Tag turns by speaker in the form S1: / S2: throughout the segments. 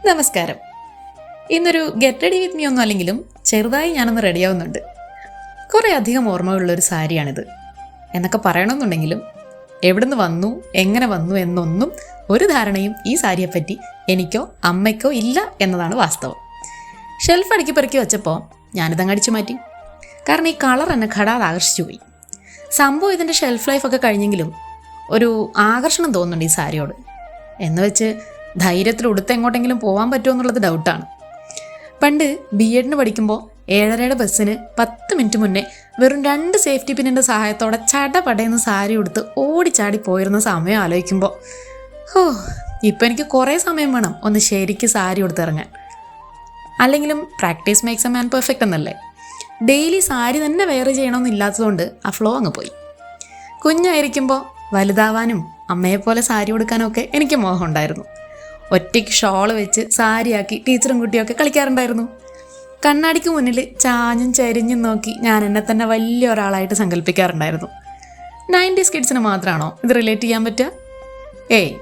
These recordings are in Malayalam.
S1: നമസ്കാരം. ഇന്നൊരു ഗെറ്റ് റെഡി വിത്ത് മീ ഒന്നും അല്ലെങ്കിലും ചെറുതായി ഞാനൊന്ന് റെഡിയാവുന്നുണ്ട്. കുറേ അധികം ഓർമ്മകളുള്ളൊരു സാരിയാണിത് എന്നൊക്കെ പറയണമെന്നുണ്ടെങ്കിലും എവിടുന്ന് വന്നു, എങ്ങനെ വന്നു എന്നൊന്നും ഒരു ധാരണയും ഈ സാരിയെപ്പറ്റി എനിക്കോ അമ്മയ്ക്കോ ഇല്ല എന്നതാണ് വാസ്തവം. ഷെൽഫ് അടുക്കി പെറുക്കി വെച്ചപ്പോൾ ഞാനിതങ്ങ് അടിച്ചു മാറ്റി. കാരണം ഈ കളർ എന്നെ ഘടാതെ ആകർഷിച്ചു പോയി. സംഭവം ഇതിൻ്റെ ഷെൽഫ് ലൈഫൊക്കെ കഴിഞ്ഞെങ്കിലും ഒരു ആകർഷണം തോന്നുന്നുണ്ട് ഈ സാരിയോട്. എന്ന് വെച്ച് ധൈര്യത്തിൽ ഉടുത്ത് എങ്ങോട്ടെങ്കിലും പോകാൻ പറ്റുമോ എന്നുള്ളത് ഡൗട്ടാണ്. പണ്ട് BEdന് പഠിക്കുമ്പോൾ 7:30 ബസ്സിന് 10 മിനിറ്റ് മുന്നേ വെറും 2 സേഫ്റ്റി പിന്നിൻ്റെ സഹായത്തോടെ ചടപടയെന്ന് സാരി ഉടുത്ത് ഓടിച്ചാടി പോയിരുന്ന സമയം ആലോചിക്കുമ്പോൾ ഇപ്പം എനിക്ക് കുറേ സമയം വേണം ഒന്ന് ശരിക്ക് സാരി ഉടുത്തിറങ്ങാൻ. അല്ലെങ്കിലും practice makes a man perfect എന്നല്ലേ. ഡെയിലി സാരി തന്നെ വെയർ ചെയ്യണമെന്നില്ലാത്തതുകൊണ്ട് ആ ഫ്ലോ അങ്ങ് പോയി. കുഞ്ഞായിരിക്കുമ്പോൾ വലുതാവാനും അമ്മയെപ്പോലെ സാരി ഉടുക്കാനും ഒക്കെ എനിക്ക് മോഹം ഉണ്ടായിരുന്നു. ഒറ്റയ്ക്ക് ഷോള് വെച്ച് സാരിയാക്കി ടീച്ചറും കുട്ടിയൊക്കെ കളിക്കാറുണ്ടായിരുന്നു. കണ്ണാടിക്ക് മുന്നിൽ ചാഞ്ഞും ചരിഞ്ഞും നോക്കി ഞാൻ എന്നെ തന്നെ വലിയ ഒരാളായിട്ട് സങ്കല്പിക്കാറുണ്ടായിരുന്നു. 90s കിഡ്സിന് മാത്രമാണോ ഇത് റിലേറ്റ് ചെയ്യാൻ പറ്റുക? ഏയ്,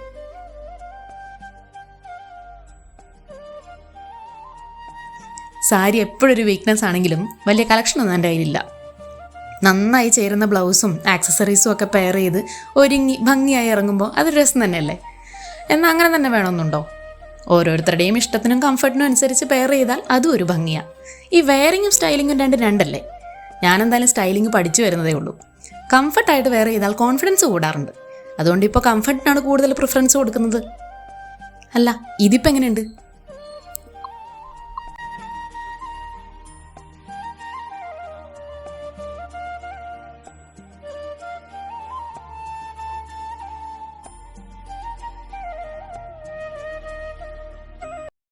S1: സാരി എപ്പോഴൊരു വീക്ക്നെസ് ആണെങ്കിലും വലിയ കളക്ഷനൊന്നും എൻ്റെ കയ്യിലില്ല. നന്നായി ചേരുന്ന ബ്ലൗസും ആക്സസറീസും ഒക്കെ പെയർ ചെയ്ത് ഒരുങ്ങി ഭംഗിയായി ഇറങ്ങുമ്പോൾ അതൊരു രസം തന്നെയല്ലേ. എന്നാൽ അങ്ങനെ തന്നെ വേണമെന്നുണ്ടോ? ഓരോരുത്തരുടെയും ഇഷ്ടത്തിനും കംഫർട്ടിനും അനുസരിച്ച് പെയർ ചെയ്താൽ അതും ഒരു ഭംഗിയാണ്. ഈ വെയറിങ്ങും സ്റ്റൈലിങ്ങും രണ്ടല്ലേ. ഞാനെന്തായാലും സ്റ്റൈലിങ് പഠിച്ചു വരുന്നതേ ഉള്ളൂ. കംഫർട്ടായിട്ട് വെയർ ചെയ്താൽ കോൺഫിഡൻസ് കൂടാറുണ്ട്. അതുകൊണ്ട് ഇപ്പോൾ കംഫർട്ടിനാണ് കൂടുതൽ പ്രിഫറൻസ് കൊടുക്കുന്നത്. അല്ല, ഇതിപ്പോൾ എങ്ങനെയുണ്ട്?